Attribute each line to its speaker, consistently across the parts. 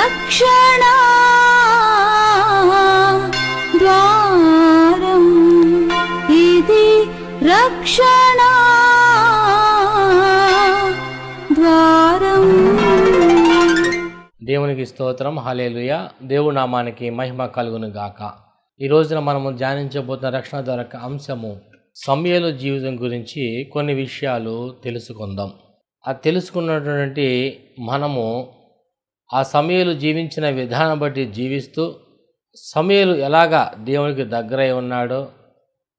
Speaker 1: రక్షణ ద్వారం, ఇది రక్షణ ద్వారం.
Speaker 2: దేవునికి స్తోత్రం. హల్లెలూయా. దేవుని నామానికి మహిమ కలుగును గాక. ఈ రోజున మనము ధ్యానించబోతున్న రక్షణ ద్వారా అంశము సమూయేలు జీవితం గురించి కొన్ని విషయాలు తెలుసుకుందాం. ఆ తెలుసుకున్నటువంటి మనము ఆ సమూయేలు జీవించిన విధానం బట్టి జీవిస్తూ సమూయేలు ఎలాగా దేవునికి దగ్గరై ఉన్నాడో,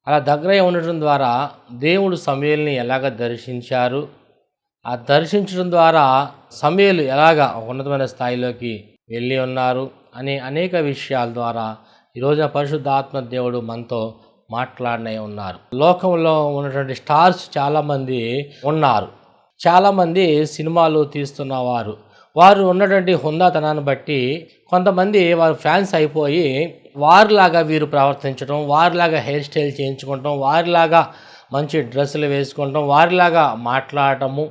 Speaker 2: అలా దగ్గరై ఉండటం ద్వారా దేవుడు సమూయేలుని ఎలాగ దర్శించారు, ఆ దర్శించడం ద్వారా సమూయేలు ఎలాగా ఉన్నతమైన స్థాయిలోకి వెళ్ళి ఉన్నారు అనే అనేక విషయాల ద్వారా ఈరోజున పరిశుద్ధాత్మ దేవుడు మనతో మాట్లాడనే ఉన్నారు. లోకంలో ఉన్నటువంటి స్టార్స్ చాలామంది ఉన్నారు. చాలామంది సినిమాలు తీస్తున్నవారు, వారు ఉన్నటువంటి హుందాతనాన్ని బట్టి కొంతమంది వారు ఫ్యాన్స్ అయిపోయి వారిలాగా వీరు ప్రవర్తించడం, వారిలాగా హెయిర్ స్టైల్ చేయించుకోవటం, వారిలాగా మంచి డ్రెస్సులు వేసుకోవటం, వారిలాగా మాట్లాడటము,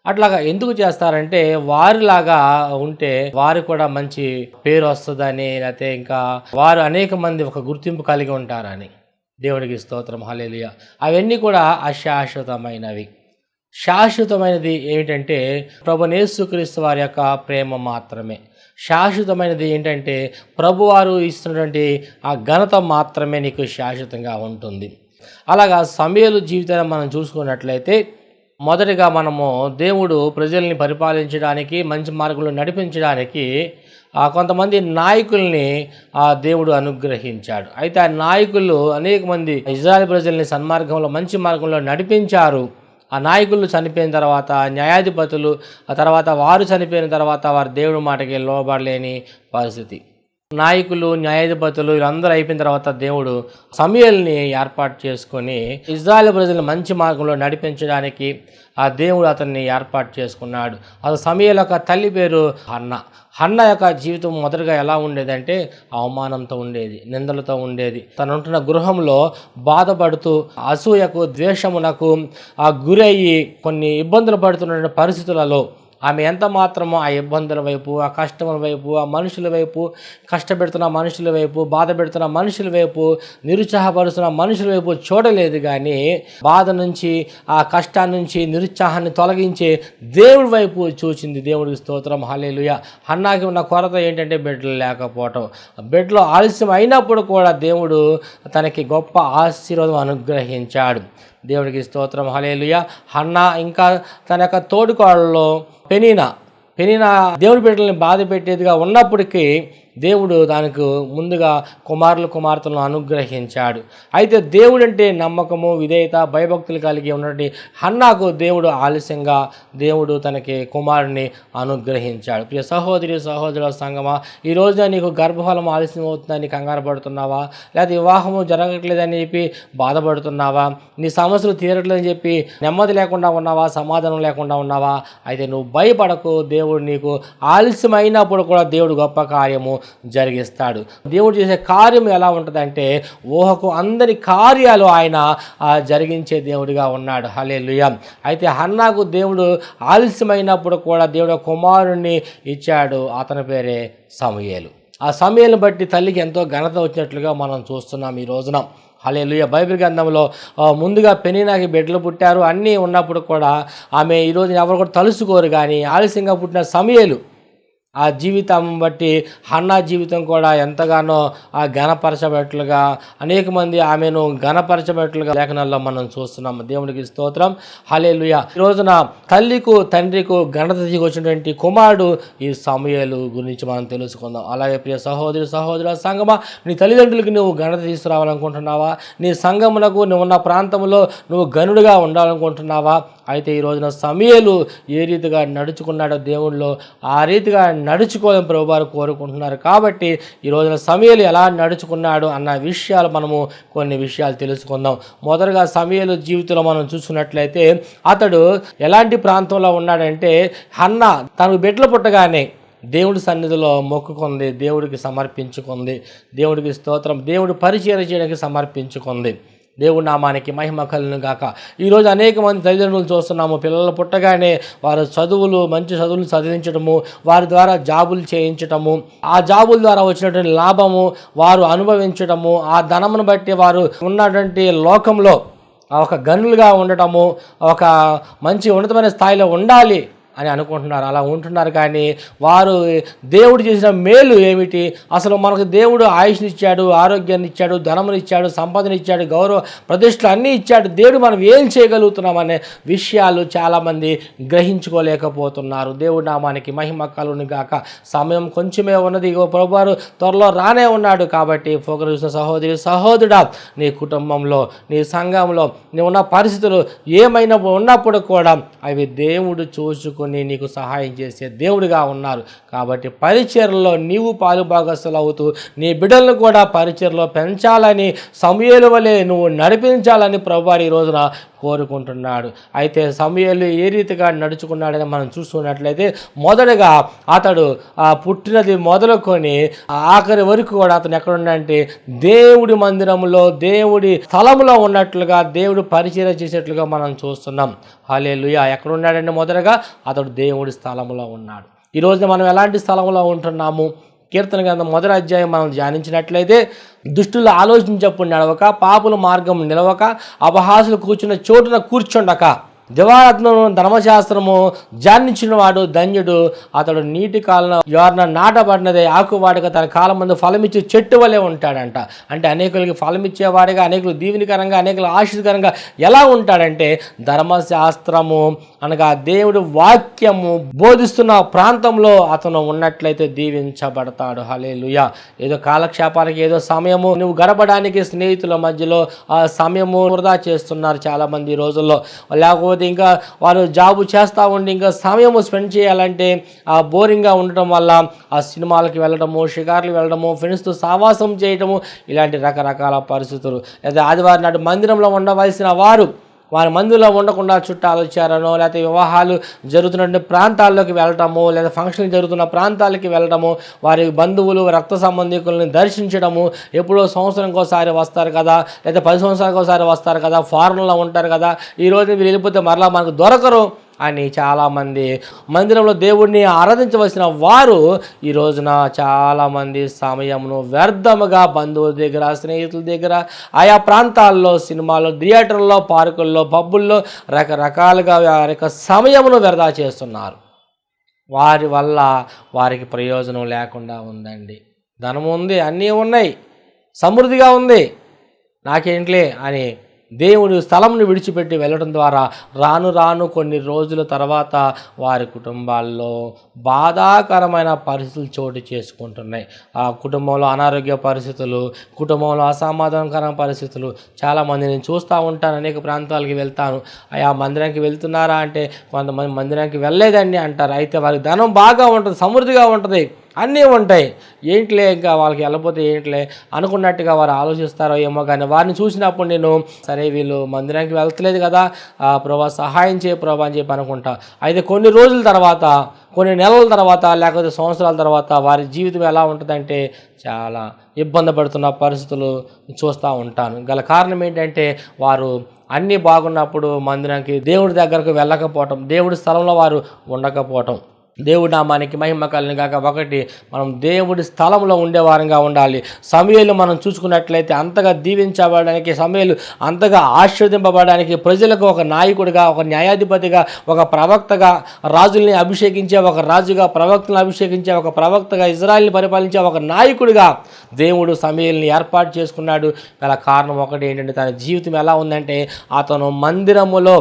Speaker 2: అట్లాగా ఎందుకు చేస్తారంటే వారిలాగా ఉంటే వారు కూడా మంచి పేరు వస్తుందని, లేకపోతే ఇంకా వారు అనేక మంది ఒక గుర్తింపు కలిగి ఉంటారని. దేవుడికి స్తోత్రం. హల్లెలూయా. అవన్నీ కూడా అశాశ్వతమైనవి. శాశ్వతమైనది ఏమిటంటే ప్రభువైన యేసుక్రీస్తు వారి యొక్క ప్రేమ మాత్రమే. శాశ్వతమైనది ఏంటంటే ప్రభువారు ఇస్తున్నటువంటి ఆ ఘనత మాత్రమే నీకు శాశ్వతంగా ఉంటుంది. అలాగా సమూయేలు జీవితాన్ని మనం చూసుకున్నట్లయితే మొదటిగా మనము దేవుడు ప్రజల్ని పరిపాలించడానికి, మంచి మార్గంలో నడిపించడానికి కొంతమంది నాయకుల్ని దేవుడు అనుగ్రహించాడు. అయితే ఆ నాయకులు అనేక మంది ఇజ్రాయెల్ ప్రజల్ని సన్మార్గంలో మంచి మార్గంలో నడిపించారు. ఆ నాయకులు చనిపోయిన తర్వాత న్యాయాధిపతులు, ఆ తర్వాత వారు చనిపోయిన తర్వాత వారు దేవుడి మాటకి లోబడలేని పరిస్థితి. నాయకులు, న్యాయాధిపతులు వీళ్ళందరూ అయిపోయిన తర్వాత దేవుడు సమూయేలుని ఏర్పాటు చేసుకొని ఇజ్రాయెల్ ప్రజలను మంచి మార్గంలో నడిపించడానికి ఆ దేవుడు అతన్ని ఏర్పాటు చేసుకున్నాడు. అసలు సమూయేలు యొక్క తల్లి పేరు హన్న. హన్న యొక్క జీవితం మొదటగా ఎలా ఉండేదంటే అవమానంతో ఉండేది, నిందలతో ఉండేది. తను ఉంటున్న గృహంలో బాధపడుతూ అసూయకు, ద్వేషమునకు గురయ్యి కొన్ని ఇబ్బందులు పడుతున్న పరిస్థితులలో ఆమె ఎంత మాత్రమో ఆ ఇబ్బందుల వైపు, ఆ కష్టముల వైపు, ఆ మనుషుల వైపు, కష్టపెడుతున్న మనుషుల వైపు, బాధ పెడుతున్న మనుషుల వైపు, నిరుత్సాహపరుస్తున్న మనుషుల వైపు చూడలేదు. కానీ బాధ నుంచి, ఆ కష్టాన్ని నుంచి, నిరుత్సాహాన్ని తొలగించే దేవుడి వైపు చూసింది. దేవుడికి స్తోత్రం. హల్లెలూయా. హన్నాకి ఉన్న కొరత ఏంటంటే బిడ్డలు లేకపోవటం. బిడ్డలు ఆలస్యం అయినప్పుడు కూడా దేవుడు తనకి గొప్ప ఆశీర్వాదం అనుగ్రహించాడు. దేవుడికి స్తోత్రం. హల్లెలూయా. హన్నా ఇంకా తన యొక్క తోడుకోడలో పెనీనా దేవుడి బిడ్డల్ని బాధ పెట్టేదిగా ఉన్నప్పటికీ దేవుడు దానికి ముందుగా కుమార్తెలను అనుగ్రహించాడు. అయితే దేవుడు అంటే నమ్మకము, విధేయత, భయభక్తులు కలిగి ఉన్నటువంటి హన్నాకు దేవుడు ఆలస్యంగా దేవుడు తనకి కుమారుని అనుగ్రహించాడు. ప్రియ సహోదరుల సంగమా, ఈ రోజున నీకు గర్భఫలం ఆలస్యం అవుతుందని కంగారు పడుతున్నావా? లేదా వివాహము జరగట్లేదని చెప్పి బాధపడుతున్నావా? నీ సమస్యలు తీరట్లేదని చెప్పి నెమ్మది లేకుండా ఉన్నావా? సమాధానం లేకుండా ఉన్నావా? అయితే నువ్వు భయపడకు. దేవుడు నీకు ఆలస్యం అయినప్పుడు కూడా దేవుడు గొప్ప కార్యము జరిగిస్తాడు. దేవుడు చేసే కార్యం ఎలా ఉంటుందంటే ఊహకు అందరి కార్యాలు ఆయన జరిగించే దేవుడిగా ఉన్నాడు. హల్లెలూయా. అయితే హన్నాకు దేవుడు ఆలస్యమైనప్పుడు కూడా దేవుడు కుమారుణ్ణి ఇచ్చాడు. అతని పేరే సమూయేలు. ఆ సమూయేలుని బట్టి తల్లికి ఎంతో ఘనత వచ్చినట్లుగా మనం చూస్తున్నాం ఈ రోజున. హల్లెలూయా. బైబిల్ గ్రంథంలో ముందుగా పెనీనాకి బిడ్డలు పుట్టారు. అన్నీ ఉన్నప్పుడు కూడా ఆమె ఈరోజు ఎవరు కూడా తలుసుకోరు. కానీ ఆలస్యంగా పుట్టిన సమూయేలు ఆ జీవితం బట్టి హన్నా జీవితం కూడా ఎంతగానో ఘనపరచబెట్లుగా అనేక మంది ఆమెను ఘనపరచబెట్లుగా లేఖనాల్లో మనం చూస్తున్నాం. దేవుడికి స్తోత్రం. హల్లెలూయా. ఈ రోజున తల్లికు తండ్రికి ఘనత వచ్చినటువంటి కుమారుడు ఈ సమూయేలు గురించి మనం తెలుసుకుందాం. అలాగే ప్రియ సహోదరుల సంగమా, నీ తల్లిదండ్రులకి నువ్వు ఘనత తీసుకురావాలనుకుంటున్నావా? నీ సంఘమునకు నువ్వు ఉన్న ప్రాంతంలో నువ్వు గనుడిగా ఉండాలనుకుంటున్నావా? అయితే ఈ రోజున సమూయేలు ఏ రీతిగా నడుచుకున్నాడో దేవుళ్ళు ఆ రీతిగా నడుచుకోవాలని ప్రభువారు కోరుకుంటున్నారు. కాబట్టి ఈ రోజున సమూయేలు ఎలా నడుచుకున్నాడు అన్న విషయాలు మనము కొన్ని విషయాలు తెలుసుకుందాం. మొదటగా సమూయేలు జీవితంలో మనం చూసుకున్నట్లయితే అతడు ఎలాంటి ప్రాంతంలో ఉన్నాడంటే హన్నా తనకు బిడ్డలు పుట్టగానే దేవుడి సన్నిధిలో మొక్కుకుంది, దేవుడికి సమర్పించుకుంది. దేవుడికి స్తోత్రం. దేవుడు పరిచర్య చేయడానికి సమర్పించుకుంది. దేవుడి నామానికి మహిమ కలుగును గాక. ఈరోజు అనేక మంది తల్లిదండ్రులు చూస్తున్నాము, పిల్లలు పుట్టగానే వారు మంచి చదువులు చదివించడము, వారి ద్వారా జాబులు చేయించటము, ఆ జాబుల ద్వారా వచ్చినటువంటి లాభము వారు అనుభవించడము, ఆ ధనమును బట్టి వారు ఉన్నటువంటి లోకంలో ఒక గనులుగా ఉండటము, ఒక మంచి ఉన్నతమైన స్థాయిలో ఉండాలి అని అనుకుంటున్నారు. అలా ఉంటున్నారు. కానీ వారు దేవుడు చేసిన మేలు ఏమిటి? అసలు మనకు దేవుడు ఆయుష్నిచ్చాడు, ఆరోగ్యాన్ని ఇచ్చాడు, ధనమునిచ్చాడు, సంపదనిచ్చాడు, గౌరవ ప్రతిష్టలు అన్నీ ఇచ్చాడు. దేవుడు మనం ఏం చేయగలుగుతున్నామనే విషయాలు చాలామంది గ్రహించుకోలేకపోతున్నారు. దేవుడి నామానికి మహిమ కలుగును గాక. సమయం కొంచెమే ఉన్నది, ప్రభువారు త్వరలో రానే ఉన్నాడు. కాబట్టి ఫోకస్ చూసిన సహోదరుడా, నీ కుటుంబంలో, నీ సంఘంలో నీ ఉన్న పరిస్థితులు ఏమైనా ఉన్నప్పుడు కూడా అవి దేవుడు చూసుకుని నీకు సహాయం చేసే దేవుడిగా ఉన్నారు. కాబట్టి పరిచర్యలో నీవు పాలుభాగస్తులు అవుతూ నీ బిడ్డలను కూడా పరిచర్యలో పెంచాలని, సమూయేలు వలె నువ్వు నడిపించాలని ప్రభువారు ఈ రోజున కోరుకుంటున్నాడు. అయితే సమూయేలు ఏ రీతిగా నడుచుకున్నాడని మనం చూస్తున్నట్లయితే, మొదటగా అతడు పుట్టినది మొదలుకొని ఆఖరి వరకు కూడా అతను ఎక్కడున్నాడంటే దేవుడి మందిరంలో, దేవుడి స్థలంలో ఉన్నట్లుగా, దేవుడు పరిచర్య చేసేట్లుగా మనం చూస్తున్నాం. హల్లెలూయా. ఎక్కడున్నాడంటే మొదటగా అతడు దేవుడి స్థలంలో ఉన్నాడు. ఈ రోజున మనం ఎలాంటి స్థలంలో ఉంటున్నాము? కీర్తన గ్రంథం 1వ అధ్యాయం మనం ధ్యానించినట్లయితే, దుష్టులు ఆలోచించప్పుడు నడవక, పాపుల మార్గం నిలవక, అపహాసులు కూర్చున్న చోటున కూర్చుండక, దివారాత్మను ధర్మశాస్త్రము ధ్యానించిన వాడు ధన్యుడు. అతడు నీటి కాలం ఎవరిన నాటబడినదే ఆకువాడిక తన కాలం ముందు ఫలమిచ్చే చెట్టు వలె ఉంటాడంట. అంటే అనేకులకి ఫలమిచ్చేవాడిగా, అనేకులు దీవెనికరంగా, అనేకులు ఆశీర్కరంగా ఎలా ఉంటాడంటే, ధర్మశాస్త్రము అనగా దేవుడు వాక్యము బోధిస్తున్న ప్రాంతంలో అతను ఉన్నట్లయితే దీవించబడతాడు. హల్లెలూయా. ఏదో కాలక్షేపానికి, ఏదో సమయము నువ్వు గడపడానికి స్నేహితుల మధ్యలో ఆ సమయము వృధా చేస్తున్నారు చాలామంది ఈ రోజుల్లో. లేకపోతే ఇంకా వారు జాబు చేస్తూ ఉండి ఇంకా సమయం స్పెండ్ చేయాలంటే ఆ బోరింగ్గా ఉండటం వల్ల ఆ సినిమాలకి వెళ్ళడము, షికార్లు వెళ్ళడము, ఫ్రెండ్స్తో సావాసం చేయడము, ఇలాంటి రకరకాల పరిస్థితులు. లేదా ఆదివారం నాడు మందిరంలో ఉండవలసిన వారి మందిలో ఉండకుండా చుట్టాలు వచ్చారనో, లేకపోతే వివాహాలు జరుగుతున్న ప్రాంతాల్లోకి వెళ్ళటము, లేదా ఫంక్షన్లు జరుగుతున్న ప్రాంతాలకి వెళ్ళడము, వారి బంధువులు, రక్త సంబంధికులను దర్శించడము, ఎప్పుడో సంవత్సరంకి ఒకసారి వస్తారు కదా, లేదా 10 సంవత్సరాలకు ఒకసారి వస్తారు కదా, ఫారెన్లో ఉంటారు కదా, ఈరోజు మీరు వెళ్ళిపోతే మరలా మనకు దొరకరు అని చాలామంది మందిరంలో దేవుడిని ఆరాధించవలసిన వారు ఈ రోజున చాలామంది సమయమును వ్యర్థముగా బంధువుల దగ్గర, స్నేహితుల దగ్గర, ఆయా ప్రాంతాల్లో, సినిమాల్లో, థియేటర్లో, పార్కుల్లో, పబ్బుల్లో రకరకాలుగా వారి యొక్క సమయమును వ్యర్థ చేస్తున్నారు. వారి వల్ల వారికి ప్రయోజనం లేకుండా ఉందండి. ధనం ఉంది, అన్నీ ఉన్నాయి, సమృద్ధిగా ఉంది, నాకేంట్లే అని దేవుని స్థలంను విడిచిపెట్టి వెళ్ళడం ద్వారా రాను రాను కొన్ని రోజుల తర్వాత వారి కుటుంబాల్లో బాధాకరమైన పరిస్థితులు చోటు చేసుకుంటున్నాయి. ఆ కుటుంబంలో అనారోగ్య పరిస్థితులు, కుటుంబంలో అసమాధానకరమైన పరిస్థితులు చాలామంది నేను చూస్తూ ఉంటాను. అనేక ప్రాంతాలకి వెళ్తాను. ఆ మందిరానికి వెళ్తున్నారా అంటే కొంతమంది మందిరానికి వెళ్ళలేదండి అంటారు. అయితే వారికి ధనం బాగా ఉంటుంది, సమృద్ధిగా ఉంటుంది, అన్నీ ఉంటాయి, ఏంటిలే ఇంకా వాళ్ళకి వెళ్ళకపోతే ఏంటిలే అనుకున్నట్టుగా వారు ఆలోచిస్తారో ఏమో. కానీ వారిని చూసినప్పుడు నేను సరే వీళ్ళు మందిరానికి వెళ్తలేదు కదా, ప్రభా సహాయం చేయ ప్రభా అని చెప్పి అనుకుంటా. అయితే కొన్ని రోజుల తర్వాత, కొన్ని నెలల తర్వాత, లేకపోతే సంవత్సరాల తర్వాత వారి జీవితం ఎలా ఉంటుందంటే చాలా ఇబ్బంది పడుతున్న పరిస్థితులు చూస్తూ ఉంటాను. గల కారణం ఏంటంటే వారు అన్నీ బాగున్నప్పుడు మందిరానికి, దేవుడి దగ్గరకు వెళ్ళకపోవటం, దేవుడి స్థలంలో వారు ఉండకపోవటం. దేవుడి నామానికి మహిమ కలుగును గాక. ఒకటి, మనం దేవుడి స్థలంలో ఉండేవారంగా ఉండాలి. సమూయేలు మనం చూసుకున్నట్లయితే అంతగా దీవించబడడానికి, సమూయేలు అంతగా ఆశీర్వదింపబడడానికి, ప్రజలకు ఒక నాయకుడిగా, ఒక న్యాయాధిపతిగా, ఒక ప్రవక్తగా, రాజుల్ని అభిషేకించే ఒక రాజుగా, ప్రవక్తలను అభిషేకించే ఒక ప్రవక్తగా, ఇజ్రాయెల్ని పరిపాలించే ఒక నాయకుడిగా దేవుడు సమూయేలుని ఏర్పాటు చేసుకున్నాడు. గల కారణం ఒకటి ఏంటంటే తన జీవితం ఎలా ఉందంటే అతను మందిరములో,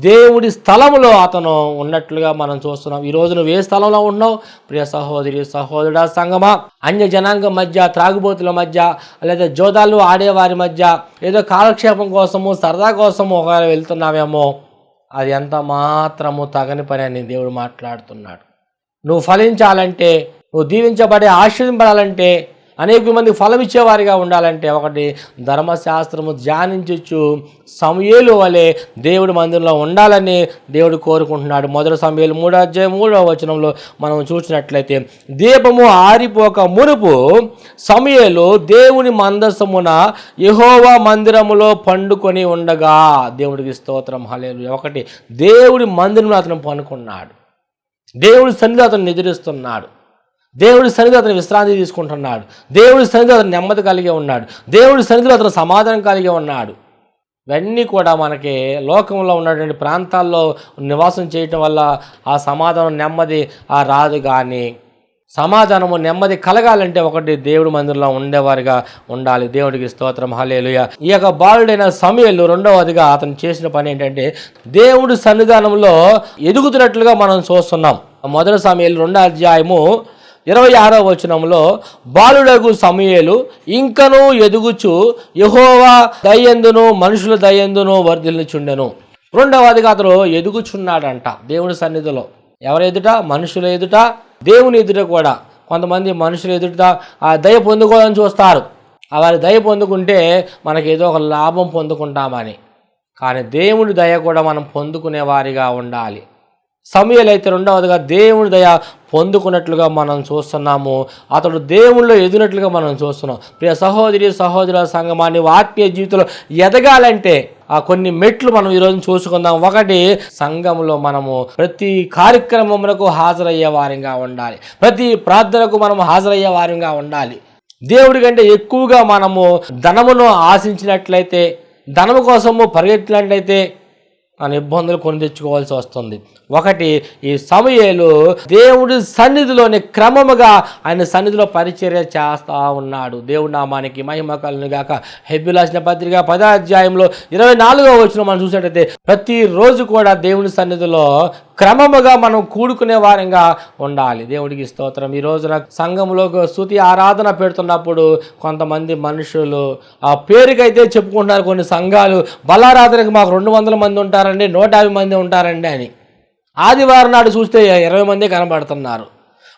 Speaker 2: దేవుడి స్థలములో అతను ఉన్నట్లుగా మనం చూస్తున్నాం. ఈ రోజు నువ్వు స్థలంలో ఉన్నావు ప్రియ సహోదరి సహోదరుడా, సంగమా, అన్య జనాంగం మధ్య, త్రాగుబోతుల మధ్య, లేదా జోదాలు ఆడేవారి మధ్య ఏదో కాలక్షేపం కోసము, సరదా కోసము ఒకవేళ వెళ్తున్నావేమో, అది ఎంత మాత్రము తగని పని అని దేవుడు మాట్లాడుతున్నాడు. నువ్వు ఫలించాలంటే, నువ్వు దీవించబడే, ఆశీర్వదింపడాలంటే అనేక మందికి ఫలం ఇచ్చేవారిగా ఉండాలంటే ఒకటి ధర్మశాస్త్రము ధ్యానించచ్చు సమూయేలు వలె దేవుడి మందిరంలో ఉండాలని దేవుడు కోరుకుంటున్నాడు. మొదటి సమూయేలు 3:3 మనం చూసినట్లయితే దీపము ఆరిపోక మునుపు సమూయేలు దేవుని మందసమున యెహోవా మందిరములో పండుకొని ఉండగా, దేవుడికి స్తోత్రం హల్లెలూయా. ఒకటి దేవుడి మందిరంలో అతను పనుకున్నాడు, దేవుడి సన్నిధిలో అతను నిద్రిస్తున్నాడు, దేవుడి సన్నిధిలో అతను విశ్రాంతి తీసుకుంటున్నాడు, దేవుడి సన్నిధిలో అతను నెమ్మది కలిగి ఉన్నాడు, దేవుడి సన్నిధిలో అతను సమాధానం కలిగి ఉన్నాడు. ఇవన్నీ కూడా మనకి లోకంలో ఉన్నటువంటి ప్రాంతాల్లో నివాసం చేయటం వల్ల ఆ సమాధానం నెమ్మది రాదు. కానీ సమాధానము నెమ్మది కలగాలంటే ఒకటి దేవుడి మందిరంలో ఉండేవారిగా ఉండాలి. దేవుడికి స్తోత్రం హల్లెలూయా. ఈ యొక్క బాలుడైన సమూయేలు రెండవదిగా అతను చేసిన పని ఏంటంటే దేవుడి సన్నిధానంలో ఎదుగుతున్నట్లుగా మనం చూస్తున్నాం. మొదటి సమూయేలు 2:26 బాలుడగు సమూయేలు ఇంకనూ ఎదుగుచు యెహోవా దయందును మనుషుల దయందును వర్ధిల్లుచుండెను. రెండవదిగా అతను ఎదుగుచున్నాడంట దేవుడి సన్నిధిలో. ఎవరు ఎదుట? మనుషుల ఎదుట, దేవుని ఎదుట కూడా. కొంతమంది మనుషుల ఎదుట ఆ దయ పొందుకోవాలని చూస్తారు. వారి దయ పొందుకుంటే మనకి ఏదో ఒక లాభం పొందుకుంటామని. కానీ దేవుని దయ కూడా మనం పొందుకునే వారిగా ఉండాలి. సమూయేలు అయితే రెండవదిగా దేవుని దయ పొందుకున్నట్లుగా మనం చూస్తున్నాము. అతడు దేవుళ్ళో ఎదిగినట్లుగా మనం చూస్తున్నాం. ప్రియ సహోదరి సహోదరుల సంగమాన్ని ఆత్మీయ జీవితంలో ఎదగాలంటే కొన్ని మెట్లు మనం ఈరోజు చూసుకుందాం. ఒకటి, సంఘంలో మనము ప్రతి కార్యక్రమములకు హాజరయ్యే వారిగా ఉండాలి, ప్రతి ప్రార్థనకు మనం హాజరయ్యే వారిగా ఉండాలి. దేవుడి కంటే ఎక్కువగా మనము ధనమును ఆశించినట్లయితే, ధనము కోసము పరిగెత్తినట్లయితే మన ఇబ్బందులు కొని తెచ్చుకోవాల్సి వస్తుంది. ఒకటి, ఈ సమూయేలు దేవుడి సన్నిధిలోని క్రమముగా ఆయన సన్నిధిలో పరిచర్య చేస్తూ ఉన్నాడు. దేవుడి నామానికి మహిమ కలుగును గాక. హెబ్రీయులకు రాసిన పత్రిక 10:24 మనం చూసినట్లయితే ప్రతిరోజు కూడా దేవుని సన్నిధిలో క్రమముగా మనం కూడుకునే వారంగా ఉండాలి. దేవుడికి స్తోత్రం. ఈ రోజున సంఘంలో స్తుతి ఆరాధన పెడుతున్నప్పుడు కొంతమంది మనుషులు ఆ పేరుకైతే చెప్పుకుంటున్నారు, కొన్ని సంఘాలు బలారాధనకు మాకు 200 మంది ఉంటారండి, 150 మంది ఉంటారండి అని. ఆదివారం నాడు చూస్తే 20 మంది కనబడుతున్నారు.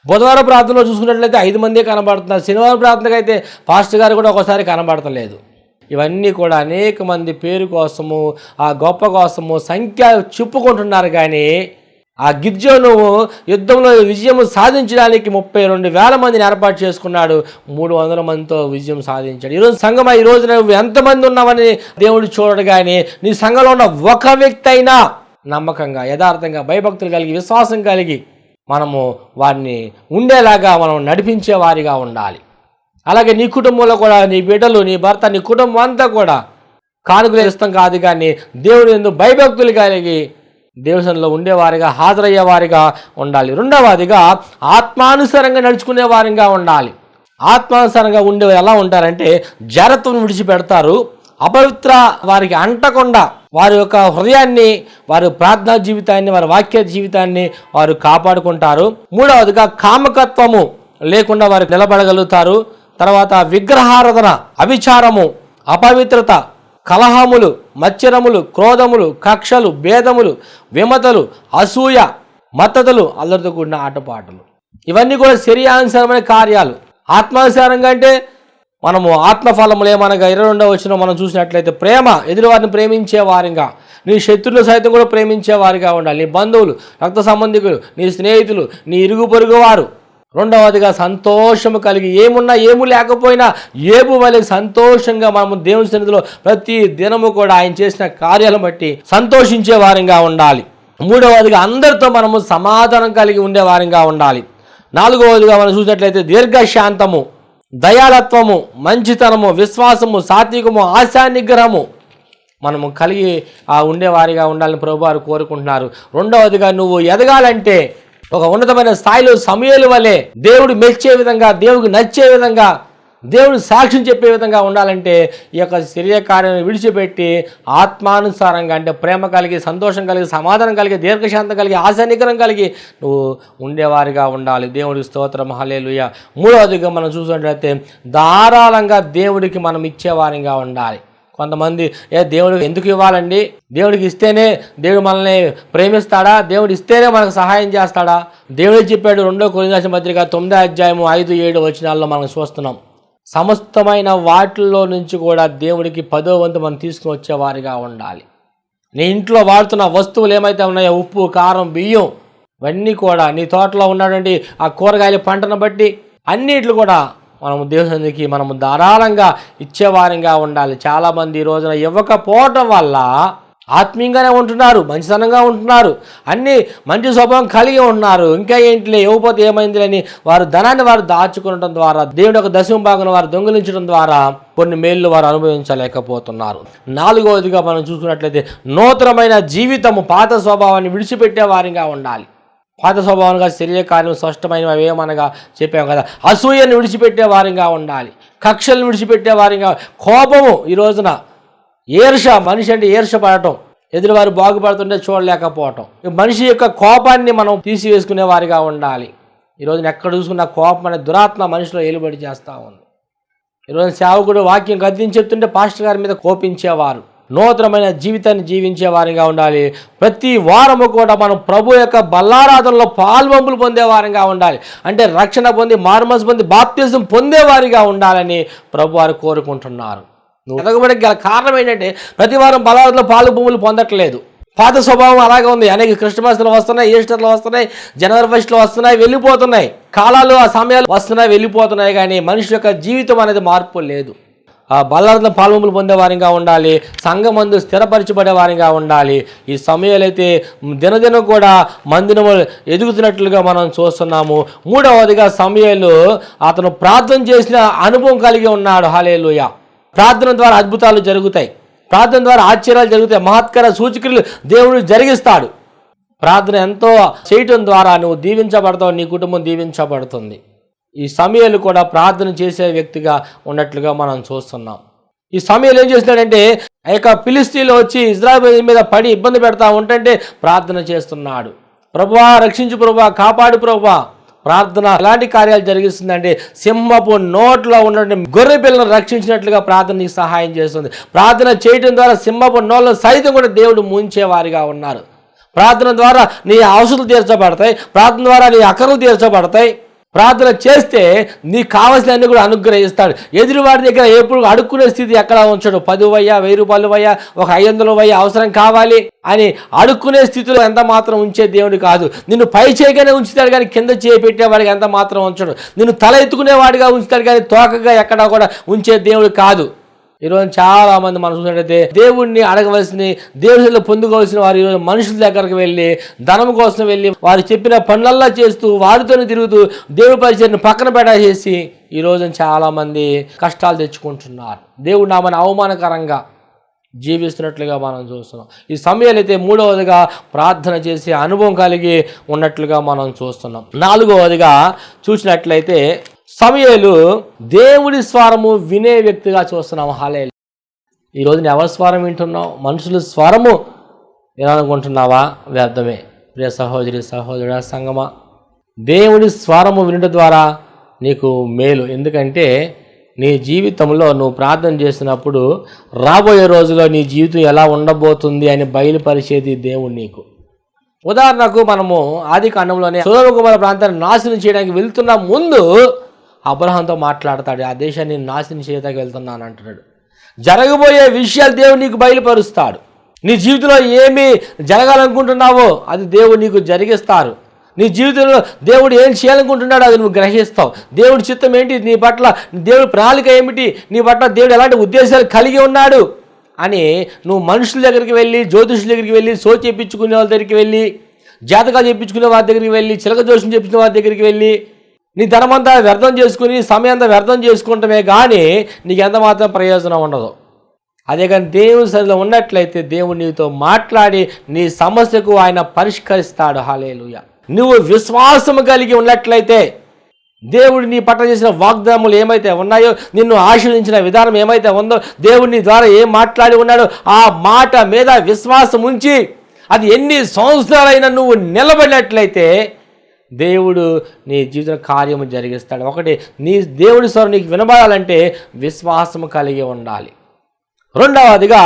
Speaker 2: బుధవారం ప్రార్థనలో చూసుకున్నట్లయితే 5 మంది కనబడుతున్నారు. శనివారం ప్రార్థనకు అయితే పాస్టర్ గారు కూడా ఒకసారి కనబడతలేదు. ఇవన్నీ కూడా అనేక మంది పేరు కోసము, ఆ గొప్ప కోసము సంఖ్య చెప్పుకుంటున్నారు. కానీ ఆ గిద్యోను యుద్ధంలో విజయం సాధించడానికి 32,000 మందిని ఏర్పాటు చేసుకున్నాడు. 300 మందితో విజయం సాధించాడు. ఈరోజు సంఘమా, ఈ రోజు నువ్వు ఎంతమంది ఉన్నావని దేవుడు చూడడు. కానీ నీ సంఘంలో ఉన్న ఒక వ్యక్తి అయినా నమ్మకంగా, యథార్థంగా, భయభక్తులు కలిగి, విశ్వాసం కలిగి మనము వారిని ఉండేలాగా మనం నడిపించే వారిగా ఉండాలి. అలాగే నీ కుటుంబంలో కూడా నీ బిడ్డలు, నీ భర్త, నీ కుటుంబం అంతా కూడా కానుకలు ఇష్టం కాదు, కానీ దేవుడు ఎందుకు భయభక్తులు కలిగి దేవునిలో ఉండేవారిగా, హాజరయ్యేవారిగా ఉండాలి. రెండవదిగా ఆత్మానుసారంగా నడుచుకునే వారిగా ఉండాలి. ఆత్మానుసారంగా ఉండే ఎలా ఉంటారంటే జడత్వం విడిచిపెడతారు, అపవిత్ర వారికి అంటకుండా వారి యొక్క హృదయాన్ని, వారి ప్రార్థనా జీవితాన్ని, వారి వాక్య జీవితాన్ని వారు కాపాడుకుంటారు. మూడవదిగా కామకత్వము లేకుండా వారు నిలబడగలుగుతారు. తర్వాత విగ్రహారాధన, అవిచారము, అపవిత్రత, కలహములు, మత్సరములు, క్రోధములు, కక్షలు, భేదములు, విమతలు, అసూయ, మత్తతులు, అల్లరితో కూడిన ఆటపాటలు, ఇవన్నీ కూడా శరీరానుసారమైన కార్యాలు. ఆత్మానుసారంగా అంటే మనము ఆత్మఫలములు ఏమనగా 22 మనం చూసినట్లయితే ప్రేమ, ఎదురువారిని ప్రేమించే వారిగా, నీ శత్రువులు సైతం కూడా ప్రేమించే వారిగా ఉండాలి. నీ బంధువులు, రక్త సంబంధికులు, నీ స్నేహితులు, నీ ఇరుగు పొరుగు వారు. రెండవదిగా సంతోషము కలిగి, ఏమున్నా ఏము లేకపోయినా ఏబు వలె సంతోషంగా మనము దేవుని సన్నిధిలో ప్రతి దినము కూడా ఆయన చేసిన కార్యాలను బట్టి సంతోషించే వారిగా ఉండాలి. మూడవదిగా అందరితో మనము సమాధానం కలిగి ఉండే వారిగా ఉండాలి. నాలుగవదిగా మనం చూసినట్లయితే దీర్ఘశాంతము, దయాళత్వము, మంచితనము, విశ్వాసము, సాత్వికము, ఆశా నిగ్రహము మనము కలిగి ఉండేవారిగా ఉండాలని ప్రభువారు కోరుకుంటున్నారు. రెండవదిగా నువ్వు ఎదగాలంటే ఒక ఉన్నతమైన స్థాయిలో సమూయేలు వలె దేవుడు మెచ్చే విధంగా, దేవుడికి నచ్చే విధంగా, దేవుడు సాక్ష్యం చెప్పే విధంగా ఉండాలంటే ఈ యొక్క శరీర కార్యాన్ని విడిచిపెట్టి ఆత్మానుసారంగా అంటే ప్రేమ కలిగి, సంతోషం కలిగి, సమాధానం కలిగి, దీర్ఘశాంతం కలిగి, ఆశా నిగ్రహం కలిగి నువ్వు ఉండేవారిగా ఉండాలి. దేవుడికి స్తోత్రం హల్లెలూయా. మూడవదిగా మనం చూసినట్లయితే ధారాళంగా దేవుడికి మనం ఇచ్చేవారిగా ఉండాలి. కొంతమంది దేవుడికి ఎందుకు ఇవ్వాలండి, దేవుడికి ఇస్తేనే దేవుడు మనల్ని ప్రేమిస్తాడా, దేవుడు ఇస్తేనే మనకు సహాయం చేస్తాడా? దేవుడే చెప్పాడు 2 కొరింథీయుల పత్రిక 9:5-7 మనం చూస్తున్నాం. సమస్తమైన వాటిల్లో నుంచి కూడా దేవుడికి 10వ వంతు మనం తీసుకుని వచ్చేవారిగా ఉండాలి. నీ ఇంట్లో వాడుతున్న వస్తువులు ఏమైతే ఉన్నాయో, ఉప్పు, కారం, బియ్యం, ఇవన్నీ కూడా నీ తోటలో ఉన్నటువంటి ఆ కూరగాయల పంటను బట్టి అన్నిట్లు కూడా మనము దేవునికి మనము ధారాళంగా ఇచ్చేవారంగా ఉండాలి. చాలామంది ఈ రోజున ఇవ్వకపోవటం వల్ల ఆత్మీయంగానే ఉంటున్నారు, మంచితనంగా ఉంటున్నారు, అన్నీ మంచి స్వభావం కలిగి ఉంటున్నారు. ఇంకా ఏంటిలే, ఇవ్వకపోతే ఏమైందిలేని వారు ధనాన్ని వారు దాచుకోవడం ద్వారా, దేవుడి యొక్క దశమ భాగం వారు దొంగిలించడం ద్వారా కొన్ని మేళ్ళు వారు అనుభవించలేకపోతున్నారు. 4వదిగా మనం చూసుకున్నట్లయితే నూతనమైన జీవితము, పాత స్వభావాన్ని విడిచిపెట్టే వారిగా ఉండాలి. పాత స్వభావంగా శరీర కార్యం స్పష్టమైనవి ఏమనగా చెప్పాము కదా, అసూయను విడిచిపెట్టే వారిగా ఉండాలి, కక్షలను విడిచిపెట్టే వారిగా, కోపము, ఈ రోజున ఈర్ష, మనిషి అంటే ఈర్ష పడటం, ఎదురువారు బాగుపడుతుంటే చూడలేకపోవటం, మనిషి యొక్క కోపాన్ని మనం తీసివేసుకునే వారిగా ఉండాలి. ఈరోజు ఎక్కడ చూసుకున్న కోపం అనే దురాత్మ మనిషిలో ఏలుబడి చేస్తూ ఉంది. ఈరోజు సేవకుడు వాక్యం గద్దించి చెప్తుంటే పాస్టర్ గారి మీద కోపించేవారు. నూతనమైన జీవితాన్ని జీవించే వారిగా ఉండాలి. ప్రతి వారము కూడా మనం ప్రభు యొక్క బల్లారాధనలో పాల్వంపులు పొందేవారిగా ఉండాలి. అంటే రక్షణ పొంది, మారుమనసు పొంది, బాప్తిజం పొందేవారిగా ఉండాలని ప్రభు వారు కోరుకుంటున్నారు. నువ్వు ఎదగబడికి గల కారణం ఏంటంటే ప్రతి వారం బలారాధనలో పాల్వంపులు పొందట్లేదు. పాత స్వభావం అలాగే ఉంది. అనేక క్రిస్మస్లు వస్తున్నాయి, ఈస్టర్లు వస్తున్నాయి, జనవరి 1 వస్తున్నాయి, వెళ్ళిపోతున్నాయి. కాలాలు, ఆ సమయాలు వస్తున్నాయి, వెళ్ళిపోతున్నాయి. కానీ మనిషి యొక్క జీవితం అనేది మార్పు లేదు. ఆ బలారాధనలో పాల్వంపులు పొందేవారిగా ఉండాలి. సంఘమందు స్థిరపరచబడేవారిగా ఉండాలి. ఈ సమయాలు అయితే దినదినం కూడా మందిరము ఎదుగుతున్నట్లుగా మనం చూస్తున్నాము. 3వదిగా సమయాలు అతను ప్రార్థన చేసిన అనుభవం కలిగి ఉన్నాడు. హల్లెలూయా. ప్రార్థన ద్వారా అద్భుతాలు జరుగుతాయి, ప్రార్థన ద్వారా ఆశ్చర్యాలు జరుగుతాయి, మహత్కర సూచక్రియలు దేవుడు జరిగిస్తాడు. ప్రార్థన ఎంతో చేయటం ద్వారా నువ్వు దీవించబడతావు, నీ కుటుంబం దీవించబడుతుంది. ఈ సమయాలు కూడా ప్రార్థన చేసే వ్యక్తిగా ఉన్నట్లుగా మనం చూస్తున్నాం. ఈ సమయాలు ఏం చేస్తున్నాడంటే, ఆ యొక్క ఫిలిష్తీయులు వచ్చి ఇజ్రాయేలు మీద పడి ఇబ్బంది పెడతా ఉంటే ప్రార్థన చేస్తున్నాడు. ప్రభువా రక్షించు, ప్రభువా కాపాడు, ప్రభువా. ప్రార్థన ఎలాంటి కార్యాలు జరిగిస్తుందంటే, సింహపు నోట్లో ఉన్న గొర్రె పిల్లను రక్షించినట్లుగా ప్రార్థన నీకు సహాయం చేస్తుంది. ప్రార్థన చేయడం ద్వారా సింహపు నోళ్ళ సైతం కూడా దేవుడు ముంచేవారిగా ఉన్నారు. ప్రార్థన ద్వారా నీ అవసరాలు తీర్చబడతాయి, ప్రార్థన ద్వారా నీ అక్కర్లు తీర్చబడతాయి. ప్రార్థన చేస్తే నీకు కావాల్సినవన్నీ కూడా అనుగ్రహిస్తాడు. ఎదురువాడి దగ్గర ఎప్పుడు అడుక్కునే స్థితి ఎక్కడ ఉంచడు. 10 వయ్యా, 1000 రూపాయలు వయ్యా, ఒక 500 వయ్యా అవసరం కావాలి అని అడుక్కునే స్థితిలో ఎంత మాత్రం ఉంచే దేవుడు కాదు. నిన్ను పై చేయగానే ఉంచుతాడు కానీ కింద చేయి పెట్టేవాడికి ఎంత మాత్రం ఉంచడు. నిన్ను తల ఎత్తుకునేవాడిగా ఉంచుతాడు కానీ తోకగా ఎక్కడా కూడా ఉంచే దేవుడు కాదు. ఈరోజు చాలా మంది మనం చూసినట్లయితే దేవుణ్ణి అడగవలసిన, దేవుడిలో పొందుకోవాల్సిన వారు ఈరోజు మనుషుల దగ్గరకు వెళ్ళి ధనం కోసం వెళ్ళి వారు చెప్పిన పనులల్లా చేస్తూ వారితోనే తిరుగుతూ దేవుడి పరిచయను పక్కన పెట్టేసి ఈరోజు చాలామంది కష్టాలు తెచ్చుకుంటున్నారు. దేవుడు నామని అవమానకరంగా జీవిస్తున్నట్లుగా మనం చూస్తున్నాం. ఈ సమయాలు అయితే 3వదిగా ప్రార్థన చేసే అనుభవం కలిగి ఉన్నట్లుగా మనం చూస్తున్నాం. 4వదిగా చూసినట్లయితే సమయాలు దేవుడి స్వరము వినే వ్యక్తిగా చూస్తున్నాము. హల్లెలూయా. ఈరోజు ఎవరి స్వరం వింటున్నావు? మనుషుల స్వరము వినాలనుకుంటున్నావా? వ్యర్థమే. ప్రియ సహోదరి, సహోదరుడా, సంగమా, దేవుడి స్వరము వినడం ద్వారా నీకు మేలు. ఎందుకంటే నీ జీవితంలో నువ్వు ప్రార్థన చేసినప్పుడు రాబోయే రోజుల్లో నీ జీవితం ఎలా ఉండబోతుంది అని బయలుపరిచేది దేవుడు నీకు. ఉదాహరణకు మనము ఆది కాండంలోనే సొదొమ గొమొర్రా ప్రాంతాన్ని నాశనం చేయడానికి వెళ్తున్న ముందు అబ్రహాంతో మాట్లాడతాడు. ఆ దేశాన్ని నాశనం చేయడానికి వెళ్తున్నాను అంటున్నాడు. జరగబోయే విషయాలు దేవుడు నీకు బయలుపరుస్తాడు. నీ జీవితంలో ఏమి జరగాలనుకుంటున్నావో అది దేవుడు నీకు జరిగిస్తారు. నీ జీవితంలో దేవుడు ఏం చేయాలనుకుంటున్నాడో అది నువ్వు గ్రహిస్తావు. దేవుడి చిత్తం ఏంటి నీ పట్ల, దేవుడి ప్రణాళిక ఏమిటి నీ పట్ల, దేవుడు ఎలాంటి ఉద్దేశాలు కలిగి ఉన్నాడు అని నువ్వు మనుషుల దగ్గరికి వెళ్ళి, జ్యోతిషుల దగ్గరికి వెళ్ళి, సో చెప్పించుకునే వాళ్ళ దగ్గరికి వెళ్ళి, జాతకాలు చెప్పించుకునే వారి దగ్గరికి వెళ్ళి, చిలక జోషం చెప్పించుకునే వారి దగ్గరికి వెళ్ళి నీ ధనమంతా వ్యర్థం చేసుకుని సమయంతా వ్యర్థం చేసుకుంటమే కానీ నీకు ఎంత మాత్రం ప్రయోజనం ఉండదు. అదే కానీ దేవుని సన్నిధిలో ఉన్నట్లయితే దేవుడు నీతో మాట్లాడి నీ సమస్యకు ఆయన పరిష్కరిస్తాడు. హల్లెలూయా. నువ్వు విశ్వాసం కలిగి ఉన్నట్లయితే దేవుడు నీ పట్ల చేసిన వాగ్దానములు ఏమైతే ఉన్నాయో, నిన్ను ఆశీర్వదించిన విధానం ఏమైతే ఉందో, దేవుడు నీ ద్వారా ఏం మాట్లాడి ఉన్నాడో ఆ మాట మీద విశ్వాసం ఉంచి అది ఎన్ని సంవత్సరాలైనా నువ్వు నిలబడినట్లయితే దేవుడు నీ జీవిత కార్యము జరిగిస్తాడు. ఒకటి, నీ దేవుడి స్వరం నీకు వినబడాలంటే విశ్వాసము కలిగి ఉండాలి. 2వదిగా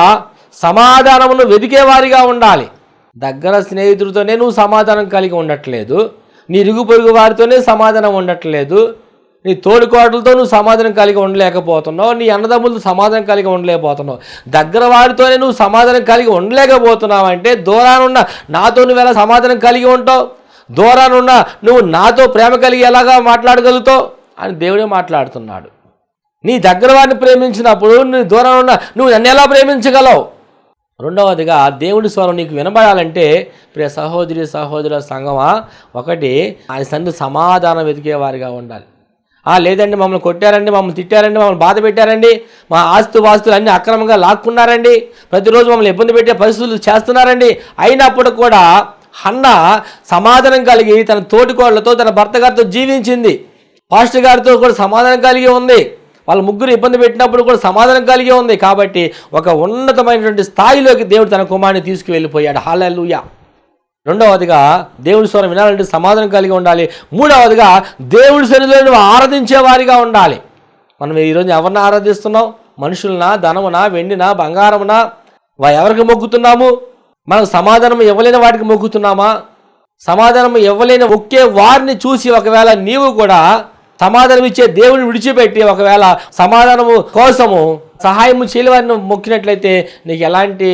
Speaker 2: సమాధానమును వెతికేవారిగా ఉండాలి. దగ్గర స్నేహితుడితోనే నువ్వు సమాధానం కలిగి ఉండట్లేదు, నీ ఇరుగు పొరుగు వారితోనే సమాధానం ఉండట్లేదు, నీ తోడికోడలతో నువ్వు సమాధానం కలిగి ఉండలేకపోతున్నావు, నీ అన్నదమ్ములతో సమాధానం కలిగి ఉండలేకపోతున్నావు, దగ్గర వారితోనే నువ్వు సమాధానం కలిగి ఉండలేకపోతున్నావు అంటే దూరానున్న నాతో నువ్వు ఎలా సమాధానం కలిగి ఉంటావు? దూరానున్న నువ్వు నాతో ప్రేమ కలిగి ఎలాగా మాట్లాడగలుగుతావు అని దేవుడే మాట్లాడుతున్నాడు. నీ దగ్గర వారిని ప్రేమించినప్పుడు నీ దూరానున్న నువ్వు నన్ను ఎలా ప్రేమించగలవు? రెండవదిగా దేవుడి స్వరం నీకు వినబడాలంటే ప్రియ సహోదరి సహోదరుల సంగమా, ఒకటి ఆయన సన్నిధిలో సమాధానం వెతికేవారిగా ఉండాలి. లేదండి మమ్మల్ని కొట్టారండి, మమ్మల్ని తిట్టారండి, మమ్మల్ని బాధ పెట్టారండి, మా ఆస్తులు అన్నీ అక్రమంగా లాక్కున్నారండి, ప్రతిరోజు మమ్మల్ని ఇబ్బంది పెట్టే పరిస్థితులు చేస్తున్నారండి, అయినప్పుడు కూడా హన్న సమాధానం కలిగి తన తోటికోళ్లతో తన భర్త గారితో జీవించింది. పాస్టర్ గారితో కూడా సమాధానం కలిగి ఉంది. వాళ్ళ ముగ్గురు ఇబ్బంది పెట్టినప్పుడు కూడా సమాధానం కలిగి ఉంది. కాబట్టి ఒక ఉన్నతమైనటువంటి స్థాయిలోకి దేవుడు తన కుమారుని తీసుకువెళ్ళిపోయాడు. హల్లెలూయా. రెండవదిగా దేవుడి స్వరం వినాలంటే సమాధానం కలిగి ఉండాలి. మూడవదిగా దేవుడి సన్నిధిలో నువ్వు ఆరాధించే వారిగా ఉండాలి. మనం ఈరోజు ఎవరిని ఆరాధిస్తున్నాం? మనుషులనా, ధనమునా, వెండినా, బంగారమునా? ఎవరికి మొక్కుతున్నాము? మనకు సమాధానం ఇవ్వలేని వాటికి మొక్కుతున్నామా? సమాధానం ఇవ్వలేని ఒకే వారిని చూసి ఒకవేళ నీవు కూడా సమాధానం ఇచ్చే దేవుడిని విడిచిపెట్టి ఒకవేళ సమాధానము కోసము సహాయము చేయని వారిని మొక్కినట్లయితే నీకు ఎలాంటి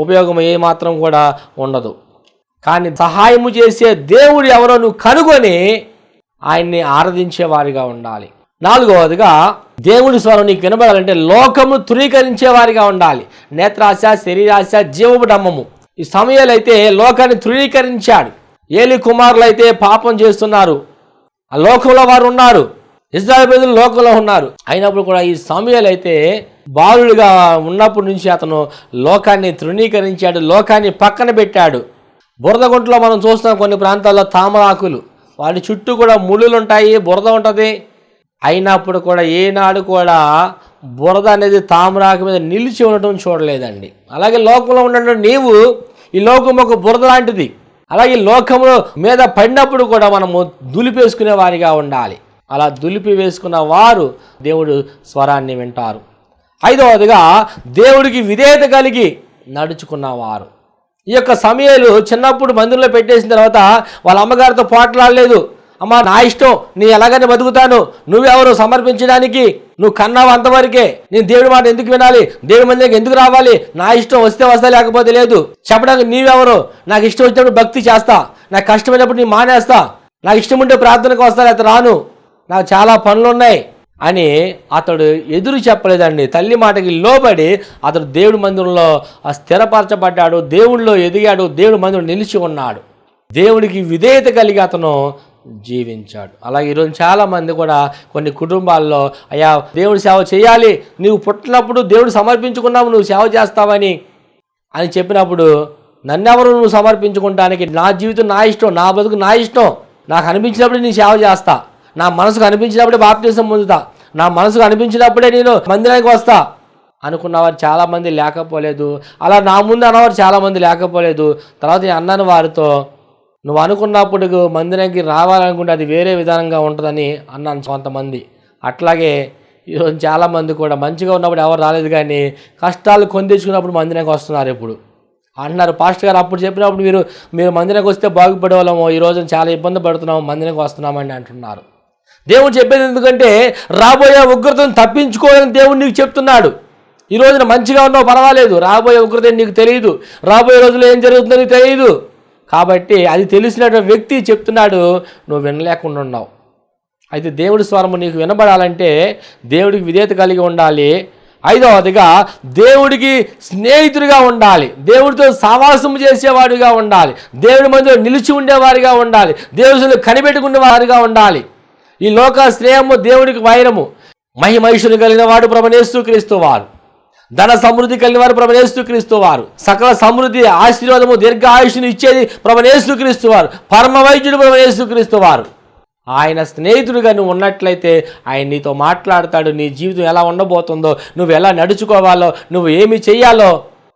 Speaker 2: ఉపయోగం ఏమాత్రం కూడా ఉండదు. కానీ సహాయము చేసే దేవుడు ఎవరో నువ్వు కనుగొని ఆయన్ని ఆరాధించేవారిగా ఉండాలి. నాలుగవదిగా దేవుడి స్వరం నీకు వినబడాలంటే లోకమును తృణీకరించే వారిగా ఉండాలి. నేత్రాశ, శరీరాశ, జీవపు డమ్మము. ఈ సమయాలు అయితే లోకాన్ని తృణీకరించాడు. ఏలి కుమారులు అయితే పాపం చేస్తున్నారు, ఆ లోకంలో వారు ఉన్నారు, ఇశ్రాయేలు ప్రజలు లోకంలో ఉన్నారు. అయినప్పుడు కూడా ఈ సమయాలు అయితే బాలుడిగా ఉన్నప్పటి నుంచి అతను లోకాన్ని తృణీకరించాడు, లోకాన్ని పక్కన పెట్టాడు. బురదగుంటలో మనం చూస్తున్నాం కొన్ని ప్రాంతాల్లో తామరాకులు, వాటి చుట్టూ కూడా ముళ్ళులు ఉంటాయి, బురద ఉంటుంది. అయినప్పుడు కూడా ఏనాడు కూడా బురద అనేది తామరాకు మీద నిలిచి ఉండటం చూడలేదండి. అలాగే లోకంలో ఉన్నటువంటి నీవు ఈ లోకం ఒక బురద లాంటిది. అలాగే లోకము మీద పడినప్పుడు కూడా మనము దులిపేసుకునే వారిగా ఉండాలి. అలా దులిపి వేసుకున్న వారు దేవుడు స్వరాన్ని వింటారు. ఐదవదిగా దేవుడికి విధేయత కలిగి నడుచుకున్నవారు. ఈ యొక్క సమయాలు చిన్నప్పుడు మందిరంలో పెట్టేసిన తర్వాత వాళ్ళ అమ్మగారితో పోట్లాడలేదు. అమ్మ నా ఇష్టం, నీ ఎలాగని బతుకుతాను, నువ్వెవరు సమర్పించడానికి, నువ్వు కన్నావు అంతవరకే, నేను దేవుడి మాట ఎందుకు వినాలి, దేవుడి మందికి ఎందుకు రావాలి, నా ఇష్టం వస్తే వస్తా లేకపోతే లేదు, చెప్పడానికి నీవెవరు, నాకు ఇష్టం వచ్చినప్పుడు భక్తి చేస్తా, నాకు కష్టమైనప్పుడు నీ మానేస్తా, నాకు ఇష్టం ఉంటే ప్రార్థనకు వస్తా లేకపోతే రాను, నాకు చాలా పనులు ఉన్నాయి అని అతడు ఎదురు చెప్పలేదండి. తల్లి మాటకి లోబడి అతడు దేవుడి మందిరంలో స్థిరపరచబడ్డాడు, దేవుడిలో ఎదిగాడు, దేవుడి మందిరం నిలిచి ఉన్నాడు. దేవుడికి విధేయత కలిగి అతను జీవించాడు. అలాగే ఈరోజు చాలామంది కూడా కొన్ని కుటుంబాల్లో అయ్యా దేవుడు సేవ చేయాలి, నువ్వు పుట్టినప్పుడు దేవుడు సమర్పించుకున్నావు, నువ్వు సేవ చేస్తావని అని చెప్పినప్పుడు నన్నెవరు నువ్వు సమర్పించుకుంటానికి, నా జీవితం నా ఇష్టం, నా బతుకు నా ఇష్టం, నాకు అనిపించినప్పుడు నేను సేవ చేస్తా, నా మనసుకు అనిపించినప్పుడే బాప్తిసం పొందుతా, నా మనసుకు అనిపించినప్పుడే నేను మందిరానికి వస్తా అనుకున్నవారు చాలామంది లేకపోలేదు. అలా నా ముందు అన్నవారు చాలామంది లేకపోలేదు. తర్వాత నేను అన్నాను వారితో, నువ్వు అనుకున్నప్పుడు మందిరానికి రావాలనుకుంటే అది వేరే విధానంగా ఉంటుందని అన్నాను కొంతమంది. అట్లాగే ఈరోజు చాలామంది కూడా మంచిగా ఉన్నప్పుడు ఎవరు రాలేదు, కానీ కష్టాలు కొందించుకున్నప్పుడు మందిరానికి వస్తున్నారు. ఇప్పుడు అంటున్నారు పాస్టర్ గారు అప్పుడు చెప్పినప్పుడు మీరు మందిరానికి వస్తే బాగుపడేవాళ్ళము, ఈరోజు చాలా ఇబ్బంది పడుతున్నాము, మందిరానికి వస్తున్నామని అంటున్నారు. దేవుడు చెప్పేది ఎందుకంటే రాబోయే ఉగ్రతను తప్పించుకోవాలని దేవుడు నీకు చెప్తున్నాడు. ఈ రోజున మంచిగా ఉన్నావు పర్వాలేదు, రాబోయే ఉగ్రత నీకు తెలియదు, రాబోయే రోజుల్లో ఏం జరుగుతుందో నీకు తెలియదు. కాబట్టి అది తెలిసినటువంటి వ్యక్తి చెప్తున్నాడు, నువ్వు వినలేకుండా ఉన్నావు. అయితే దేవుడి స్వరము నీకు వినబడాలంటే దేవుడికి విధేయత కలిగి ఉండాలి. ఐదవదిగా దేవుడికి స్నేహితుడిగా ఉండాలి, దేవుడితో సావాసం చేసేవాడిగా ఉండాలి, దేవుడి మధ్యలో నిలిచి ఉండేవారిగా ఉండాలి, దేవుడిని కనిపెట్టుకునే వారిగా ఉండాలి. ఈ లోక స్నేహము దేవుడికి వైరము. మహిమైషుని కలిగిన వాడు ప్రభువైన యేసుక్రీస్తు వారు, ధన సమృద్ధి కలిగిన వారు ప్రభువైన యేసుక్రీస్తు వారు, సకల సమృద్ధి ఆశీర్వాదము దీర్ఘ ఆయుష్ను ఇచ్చేది ప్రభువైన యేసుక్రీస్తు వారు, పరమ వైద్యుడు ప్రభువైన యేసుక్రీస్తు వారు. ఆయన స్నేహితుడిగా నువ్వు ఉన్నట్లయితే ఆయన నీతో మాట్లాడతాడు. నీ జీవితం ఎలా ఉండబోతుందో, నువ్వు ఎలా నడుచుకోవాలో, నువ్వు ఏమి చెయ్యాలో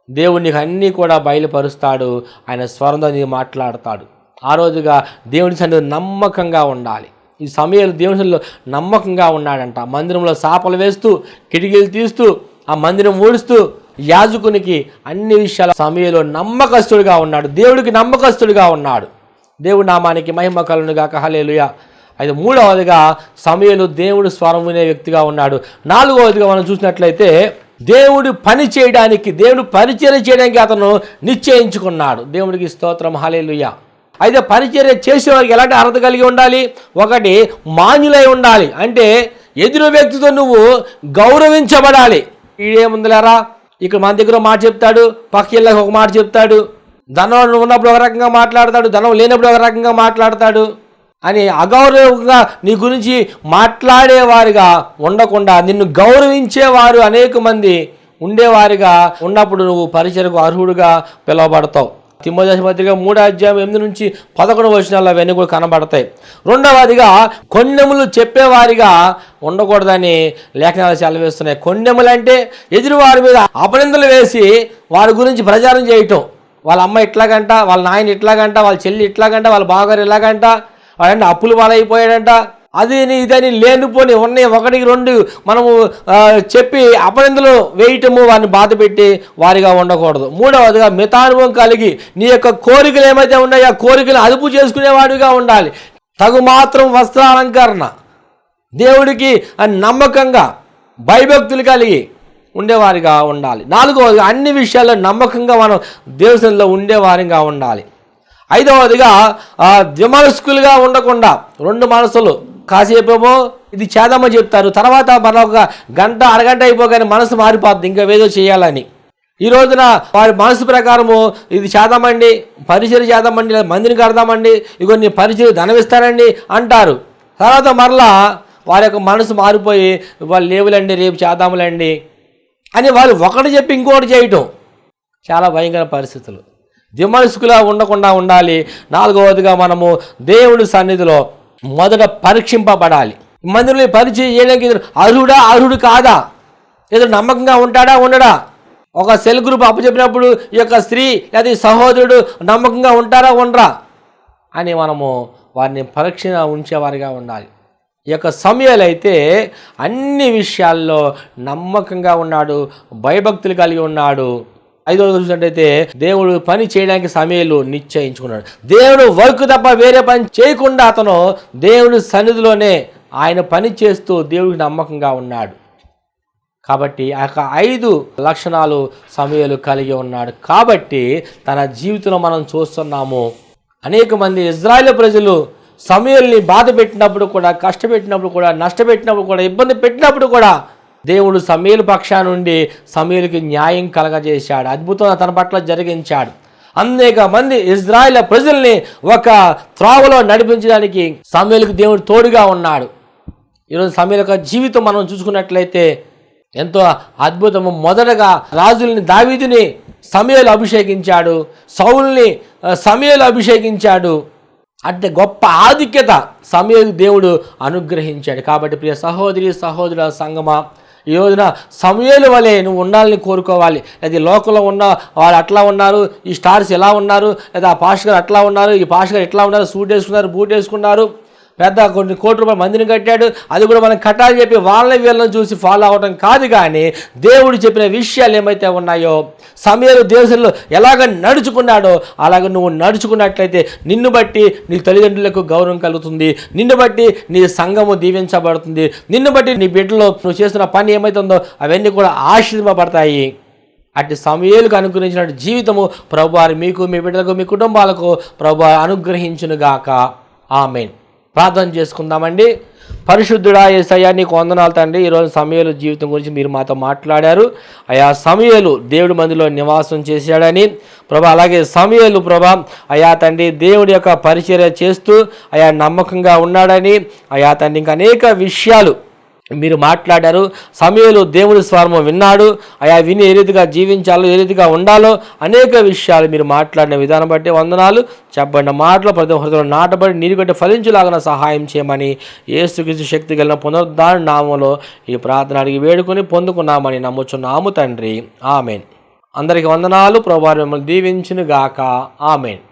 Speaker 2: దేవుడు నీకు అన్నీ కూడా బయలుపరుస్తాడు. ఆయన స్వరంతో నీకు మాట్లాడతాడు. ఆ రోజుగా దేవుని సన్నిధిలో నమ్మకంగా ఉండాలి. ఈ సమయంలో దేవుని సన్నిధిలో నమ్మకంగా ఉన్నాడంట. మందిరంలో సాపలు వేస్తూ, కిటికీలు తీస్తూ, ఆ మందిరం ఊడుస్తూ యాజకునికి అన్ని విషయాల సమయంలో నమ్మకస్తుడిగా ఉన్నాడు. దేవుడికి నమ్మకస్తుడిగా ఉన్నాడు. దేవుడి నామానికి మహిమ కలుగును గాక. హల్లెలూయా. అయితే మూడవదిగా సమూయేలు దేవుడు స్వరం వినే వ్యక్తిగా ఉన్నాడు. నాలుగవదిగా మనం చూసినట్లయితే దేవుడు పని చేయడానికి, దేవుడు పరిచర్య చేయడానికి అతను నిశ్చయించుకున్నాడు. దేవుడికి స్తోత్రం, హల్లెలూయా. అయితే పరిచర్య చేసేవారికి ఎలాంటి అర్హత కలిగి ఉండాలి? ఒకటి, మాన్యులై ఉండాలి. అంటే ఎదురు వ్యక్తితో నువ్వు గౌరవించబడాలి. ఈడేముందిలేరా, ఇక్కడ మన దగ్గర మాట చెప్తాడు, పక్క ఇళ్ళకి ఒక మాట చెప్తాడు, ధనం ఉన్నప్పుడు ఒక రకంగా మాట్లాడతాడు, ధనం లేనప్పుడు ఒక రకంగా మాట్లాడతాడు అని అగౌరవంగా నీ గురించి మాట్లాడేవారిగా ఉండకుండా నిన్ను గౌరవించేవారు అనేక మంది ఉండేవారిగా ఉన్నప్పుడు నువ్వు పరిచర్యకు అర్హుడుగా పిలువబడతావు. తిమోథెయుసు పత్రిక 3:8-11 అవన్నీ కూడా కనబడతాయి. రెండవదిగా కొండెములు చెప్పేవారిగా ఉండకూడదని లేఖనాలు సెలవిస్తున్నాయి. కొండెములు అంటే ఎదురువారి మీద అపనిందలు వేసి వారి గురించి ప్రచారం చేయటం. వాళ్ళ అమ్మ ఇట్లాగంట, వాళ్ళ నాయన ఇట్లాగంట, వాళ్ళ చెల్లి ఇట్లాగంట, వాళ్ళ బావగారు ఇలాగంట, వాళ్ళంటే అప్పులు పాలైపోయాడంట, అది ఇదని లేనిపోని ఉన్నాయి ఒకటికి రెండు మనము చెప్పి అపనిందలు వేయటము, వారిని బాధ పెట్టి వారిగా ఉండకూడదు. మూడవదిగా మితానుభవం కలిగి నీ యొక్క కోరికలు ఏమైతే ఉన్నాయో ఆ కోరికలు అదుపు చేసుకునేవాడిగా ఉండాలి. తగు మాత్రం వస్త్రాలంకరణ, దేవుడికి నమ్మకంగా భయభక్తులు కలిగి ఉండేవారిగా ఉండాలి. నాలుగవదిగా అన్ని విషయాల్లో నమ్మకంగా మనం దేవునిలో ఉండేవారిగా ఉండాలి. ఐదవదిగా ద్విమనస్కులుగా ఉండకుండా, రెండు మనసులు, కాసేపేమో ఇది చేద్దామో చెప్తారు, తర్వాత మరొక గంట అరగంట అయిపోగానే మనసు మారిపోద్ది ఇంకా ఏదో చేయాలని. ఈ రోజున వారి మనసు ప్రకారము ఇది చేద్దామండి, పరిచర్య చేద్దామండి, లేదా మందిని కడదామండి, ఇగో నీ పరిచర్య ధనమిస్తానండి అంటారు. తర్వాత మరలా వారి యొక్క మనసు మారిపోయి వాళ్ళు లేవులండి రేపు చేద్దాములండి అని వాళ్ళు ఒకటి చెప్పి ఇంకోటి చేయటం చాలా భయంకర పరిస్థితులు. ద్విమనస్కులా ఉండకుండా ఉండాలి. నాలుగవదిగా మనము దేవుడి సన్నిధిలో మొదట పరీక్షింపబడాలి. మందిరంలో పరిచయం చేయడానికి అర్హుడు కాదా, ఏదో నమ్మకంగా ఉంటాడా ఉండడా, ఒక సెల్ గ్రూప్ అప్పచెప్పినప్పుడు ఈ యొక్క స్త్రీ లేదా సహోదరుడు నమ్మకంగా ఉంటారా ఉండరా అని మనము వారిని పరీక్ష ఉంచేవారిగా ఉండాలి. ఈ యొక్క సమూయేలు అయితే అన్ని విషయాల్లో నమ్మకంగా ఉన్నాడు, భయభక్తులు కలిగి ఉన్నాడు. ఐదవది చూసినట్టయితే దేవుడు పని చేయడానికి సమూయేలు నిశ్చయించుకున్నాడు. దేవుడు వర్క్ తప్ప వేరే పని చేయకుండా అతను దేవుడి సన్నిధిలోనే ఆయన పని చేస్తూ దేవుడికి నమ్మకంగా ఉన్నాడు. కాబట్టి ఆ 5 లక్షణాలు సమూయేలు కలిగి ఉన్నాడు. కాబట్టి తన జీవితంలో మనం చూస్తున్నాము అనేక మంది ఇజ్రాయేలు ప్రజలు సమూయేలుని బాధ పెట్టినప్పుడు కూడా, కష్టపెట్టినప్పుడు కూడా, నష్టపెట్టినప్పుడు కూడా, ఇబ్బంది పెట్టినప్పుడు కూడా దేవుడు సమూయేలు పక్షా నుండి సమూయేలుకి న్యాయం కలగజేశాడు, అద్భుతంగా తన పట్ల జరిగించాడు. అనేక మంది ఇజ్రాయేలు ప్రజల్ని ఒక త్రోవలో నడిపించడానికి సమూయేలుకి దేవుడు తోడుగా ఉన్నాడు. ఈరోజు సమూయేలు యొక్క జీవితం మనం చూసుకున్నట్లయితే ఎంతో అద్భుతము. మొదటగా రాజుల్ని, దావీదుని సమూయేలు అభిషేకించాడు, సౌలుని సమూయేలు అభిషేకించాడు. అంటే గొప్ప ఆధిక్యత సమూయేలుకి దేవుడు అనుగ్రహించాడు. కాబట్టి ప్రియ సహోదరి సహోదరుల సంగమా, ఈ రోజున సమూయేలు వలె నువ్వు ఉండాలని కోరుకోవాలి. లేదా లోకంలో ఉన్న వాళ్ళు అట్లా ఉన్నారు, ఈ స్టార్స్ ఎలా ఉన్నారు, లేదా ఆ పాస్టర్ గారు అట్లా ఉన్నారు, ఈ పాస్టర్ గారు ఎట్లా ఉన్నారు, సూట్ వేసుకున్నారు, బూట్ వేసుకున్నారు, పెద్ద కొన్ని కోట్ల రూపాయలు మందిని కట్టాడు, అది కూడా మనం కట్టాలని చెప్పి వాళ్ళని వీళ్ళని చూసి ఫాలో అవ్వడం కాదు. కానీ దేవుడు చెప్పిన విషయాలు ఏమైతే ఉన్నాయో, సమూయేలు దేశంలో ఎలాగ నడుచుకున్నాడో అలాగ నువ్వు నడుచుకున్నట్లయితే నిన్ను బట్టి నీ తల్లిదండ్రులకు గౌరవం కలుగుతుంది, నిన్ను బట్టి నీ సంఘము దీవించబడుతుంది, నిన్ను బట్టి నీ బిడ్డలో నువ్వు చేస్తున్న పని ఏమైతుందో అవన్నీ కూడా ఆశీర్వపడతాయి. అటు సమూయేలుకు అనుగ్రహించిన జీవితము ప్రభువారు మీకు, మీ బిడ్డలకు, మీ కుటుంబాలకు ప్రభువారు అనుగ్రహించునుగాక. ఆమేన్. ప్రార్థన చేసుకుందామండి. పరిశుద్ధుడా యేసయ్యా నీకు వందనాలు తండ్రి. ఈరోజు సమూయేలు జీవితం గురించి మీరు మాతో మాట్లాడారు. అయా సమూయేలు దేవుడి మందిలో నివాసం చేశాడని ప్రభా, అలాగే సమూయేలు ప్రభా అయా తండ్రి దేవుడి యొక్క పరిచర్య చేస్తూ అయా నమ్మకంగా ఉన్నాడని అయా తండ్రి ఇంకా అనేక విషయాలు మీరు మాట్లాడారు. సమూయేలు దేవుడి స్వరము విన్నాడు, అయా విని ఏ రీతిగా జీవించాలో, ఏ రీతిగా ఉండాలో అనేక విషయాలు మీరు మాట్లాడిన విధానం బట్టి వందనాలు. చెప్పబడిన మాటలు ప్రతి హృదయంలో నాటబడి నీరు గట్టి ఫలించులాగా సహాయం చేయమని యేసుక్రీస్తు శక్తి కలిగిన పునరుద్ధారణ నామములో ఈ ప్రార్థన అడిగి వేడుకొని పొందుకున్నామని నమ్ముచున్నాము తండ్రి. ఆమెన్. అందరికీ వందనాలు. ప్రభువు మిమ్మల్ని దీవించును గాక. ఆమెన్.